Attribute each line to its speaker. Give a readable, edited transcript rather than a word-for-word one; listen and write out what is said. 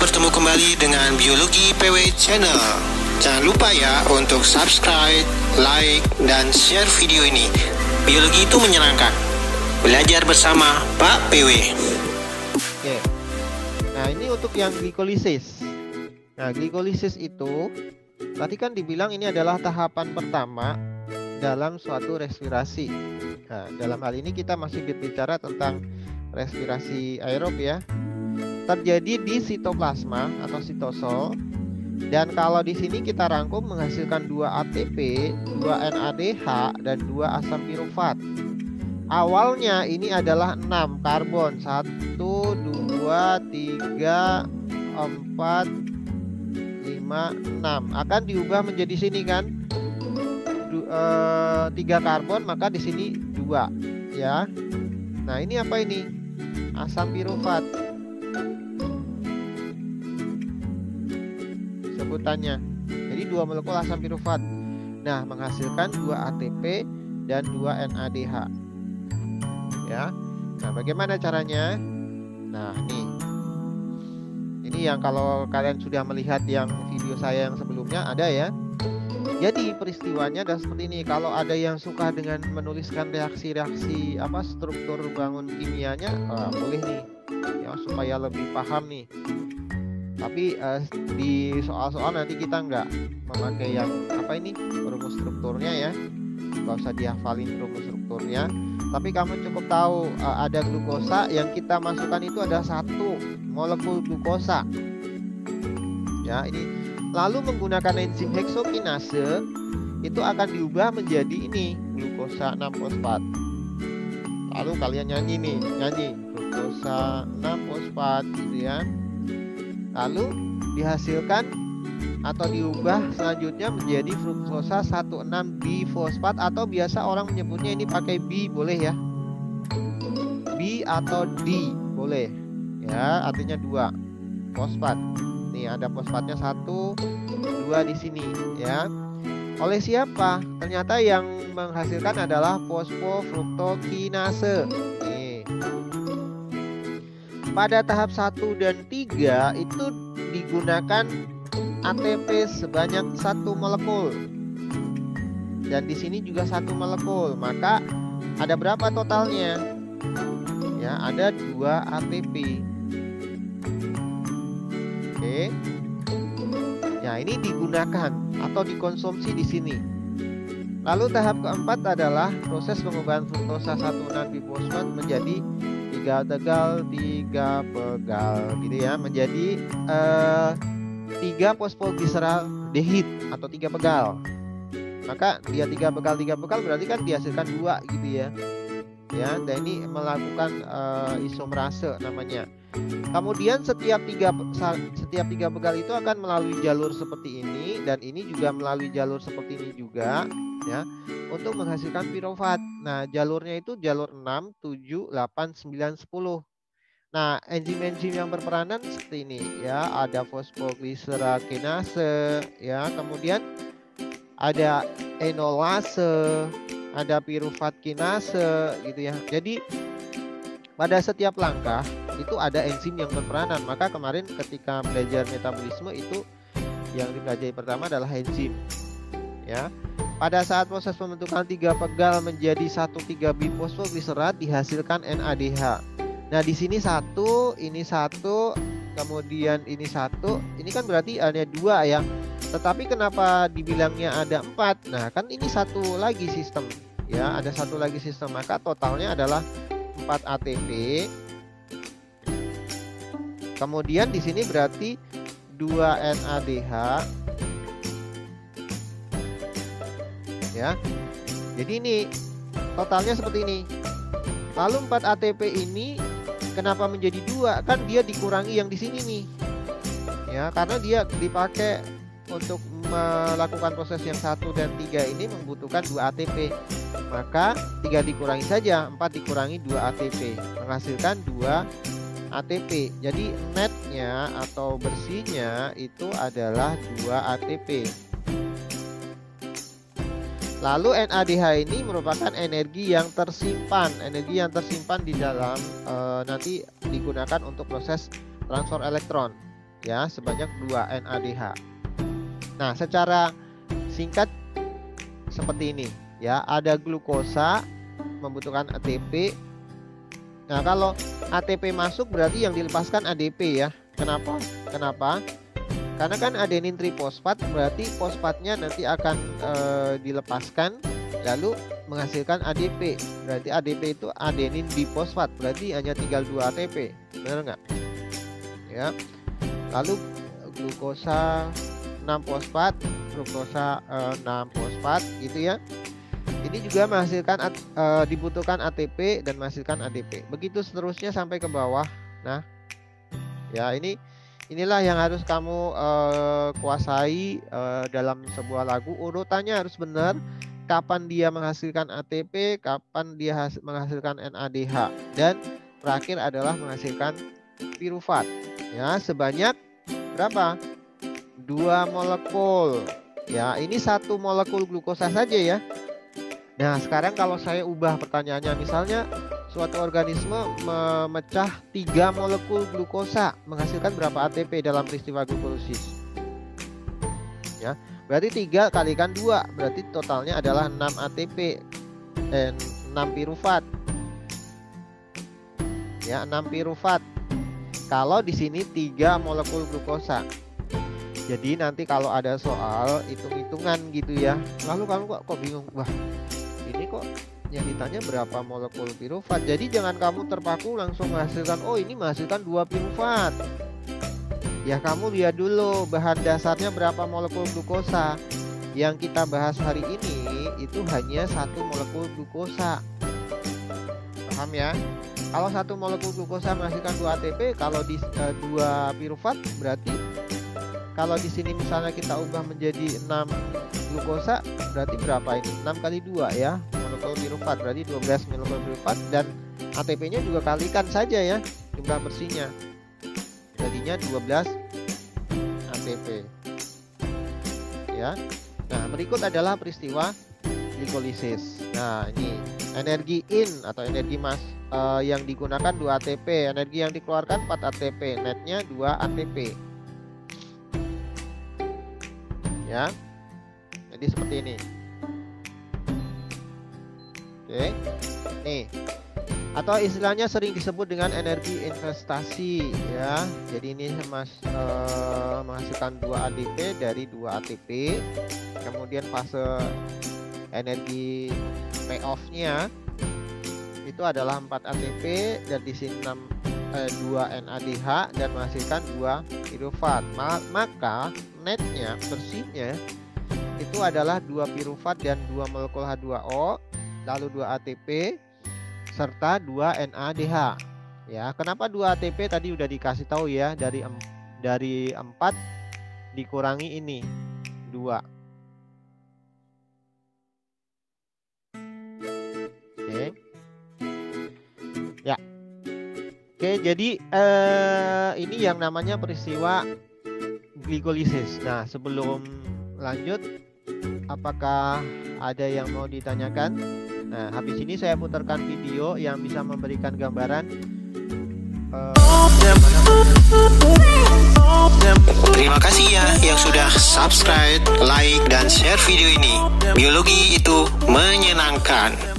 Speaker 1: bertemu kembali dengan Biologi PW Channel. Jangan lupa ya untuk subscribe, like, dan share video ini. Biologi itu menyenangkan. Belajar bersama Pak PW.
Speaker 2: Oke. Nah, ini untuk yang glikolisis. Nah, glikolisis itu tadi kan dibilang ini adalah tahapan pertama dalam suatu respirasi. Nah, dalam hal ini kita masih berbicara tentang respirasi aerob ya. Terjadi di sitoplasma atau sitosol. Dan kalau di sini kita rangkum menghasilkan 2 ATP, 2 NADH, dan 2 asam pirufat. Awalnya ini adalah 6 karbon. 1, 2, 3, 4, 5, 6. Akan diubah menjadi sini kan 3 karbon, maka di sini 2 ya. Nah, ini apa ini? Asam pirufat sebutannya. Jadi 2 molekul asam pirufat. Nah, menghasilkan 2 ATP dan 2 NADH. Ya. Nah, bagaimana caranya? Nah, ini yang kalau kalian sudah melihat yang video saya yang sebelumnya ada ya. Jadi peristiwanya adalah seperti ini. Kalau ada yang suka dengan menuliskan reaksi-reaksi struktur bangun kimianya, boleh nih ya, supaya lebih paham nih. Tapi di soal-soal nanti kita nggak memakai yang rumus strukturnya ya, nggak usah dihafalin rumus strukturnya. Tapi kamu cukup tahu ada glukosa, yang kita masukkan itu ada 1 molekul glukosa ya. Ini lalu menggunakan enzim heksokinase itu akan diubah menjadi ini glukosa 6-fosfat. Lalu kalian nyanyi glukosa 6-fosfat gitu ya. Lalu dihasilkan atau diubah selanjutnya menjadi fruktosa 1,6-bifosfat, atau biasa orang menyebutnya ini pakai B, boleh ya. B atau D boleh ya, artinya 2 fosfat. Nih ada fosfatnya 1, 2 di sini ya. Oleh siapa? Ternyata yang menghasilkan adalah fosfofruktokinase. Nih. Pada tahap 1 dan 3 itu digunakan ATP sebanyak 1 molekul. Dan di sini juga 1 molekul. Maka ada berapa totalnya? Ya, ada 2 ATP. Oke. Ya, ini digunakan atau dikonsumsi di sini. Lalu tahap keempat adalah proses pengubahan fruktosa 1,6-bifosfat menjadi 3 pegal gitu ya, menjadi 3 fosfoglyceraldehid atau 3 pegal. Maka dia 3 pegal berarti kan dihasilkan 2 gitu ya. Ya, dan ini melakukan isomerase namanya. Kemudian setiap 3 pegal itu akan melalui jalur seperti ini, dan ini juga melalui jalur seperti ini juga ya, untuk menghasilkan pirofat. Nah, jalurnya itu jalur 6, 7, 8, 9, 10. Nah, enzim-enzim yang berperanan seperti ini ya, ada fosfoglycerakinase ya, kemudian ada enolase, ada pirufat kinase gitu ya. Jadi pada setiap langkah itu ada enzim yang berperanan. Maka kemarin ketika belajar metabolisme itu yang dipelajari pertama adalah enzim ya. Pada saat proses pembentukan 3 pegal menjadi 1,3-bifosfoglycerat dihasilkan NADH. Nah, di sini 1, ini 1, kemudian ini 1. Ini kan berarti ada 2 ya. Tetapi kenapa dibilangnya ada 4? Nah, kan ini 1 lagi sistem ya, ada 1 lagi sistem. Maka totalnya adalah 4 ATP. Kemudian di sini berarti 2 NADH. Ya. Jadi ini totalnya seperti ini. Lalu 4 ATP ini kenapa menjadi 2? Kan dia dikurangi yang di sini nih. Ya, karena dia dipakai untuk melakukan proses yang 1 dan 3 ini membutuhkan 2 ATP. Maka 3 dikurangi saja, 4 dikurangi 2 ATP, menghasilkan 2 ATP. Jadi netnya atau bersihnya itu adalah 2 ATP. Lalu NADH ini merupakan energi yang tersimpan di dalam nanti digunakan untuk proses transfer elektron. ya, sebanyak 2 NADH. Nah, secara singkat seperti ini ya, ada glukosa membutuhkan ATP. Nah, kalau ATP masuk berarti yang dilepaskan ADP ya. Kenapa? Karena kan adenin trifosfat, berarti fosfatnya nanti akan dilepaskan lalu menghasilkan ADP. Berarti ADP itu adenin difosfat, berarti hanya tinggal 2 ATP. Benar nggak? Ya. Lalu glukosa 6 fosfat, fruktosa 6 fosfat gitu ya. Ini juga menghasilkan dibutuhkan ATP dan menghasilkan ADP. Begitu seterusnya sampai ke bawah. Nah, ya inilah yang harus kamu kuasai dalam sebuah lagu. Urutannya harus benar. Kapan dia menghasilkan ATP, kapan dia menghasilkan NADH, dan terakhir adalah menghasilkan pirufat. Ya, sebanyak berapa? 2 molekul. Ya, ini 1 molekul glukosa saja ya. Nah, sekarang kalau saya ubah pertanyaannya, misalnya suatu organisme memecah 3 molekul glukosa, menghasilkan berapa ATP dalam peristiwa glukolisis? Ya, berarti 3 kalikan 2, berarti totalnya adalah 6 ATP dan 6 pirufat. Ya, 6 pirufat. Kalau di sini 3 molekul glukosa. Jadi nanti kalau ada soal hitung-hitungan gitu ya, lalu kamu kok bingung, wah ini kok yang ditanya berapa molekul pirufat. Jadi jangan kamu terpaku langsung menghasilkan, oh ini menghasilkan 2 pirufat. Ya, kamu lihat dulu bahan dasarnya berapa molekul glukosa. Yang kita bahas hari ini itu hanya 1 molekul glukosa. Paham ya? Kalau 1 molekul glukosa menghasilkan 2 ATP, kalau di 2 pirufat berarti kalau di sini misalnya kita ubah menjadi 6 glukosa, berarti berapa ini? 6 kali 2 ya, molekul pirufat, berarti 12 molekul pirufat, dan ATP-nya juga kalikan saja ya, jumlah bersihnya. Jadinya 12 ATP. Ya. Nah, berikut adalah peristiwa glikolisis. Nah, ini energi in atau energi yang digunakan 2 ATP, energi yang dikeluarkan 4 ATP, netnya 2 ATP. Ya, jadi seperti ini. Oke, nih, atau istilahnya sering disebut dengan energi investasi ya. Jadi ini menghasilkan 2 ADP dari 2 ATP. Kemudian fase energi payoff-nya itu adalah 4 ATP dan di sini 2 NADH dan menghasilkan 2 pirufat. Maka netnya, bersihnya itu adalah 2 pirufat dan 2 molekul H2O, lalu 2 ATP serta 2 NADH. Ya, kenapa 2 ATP tadi udah dikasih tahu ya, dari 4 dikurangi ini 2. Oke. Ya. Oke, jadi ini yang namanya peristiwa glikolisis. Nah, sebelum lanjut, apakah ada yang mau ditanyakan? Nah, habis ini saya putarkan video yang bisa memberikan gambaran.
Speaker 1: Terima kasih ya yang sudah subscribe, like, dan share video ini. Biologi itu menyenangkan.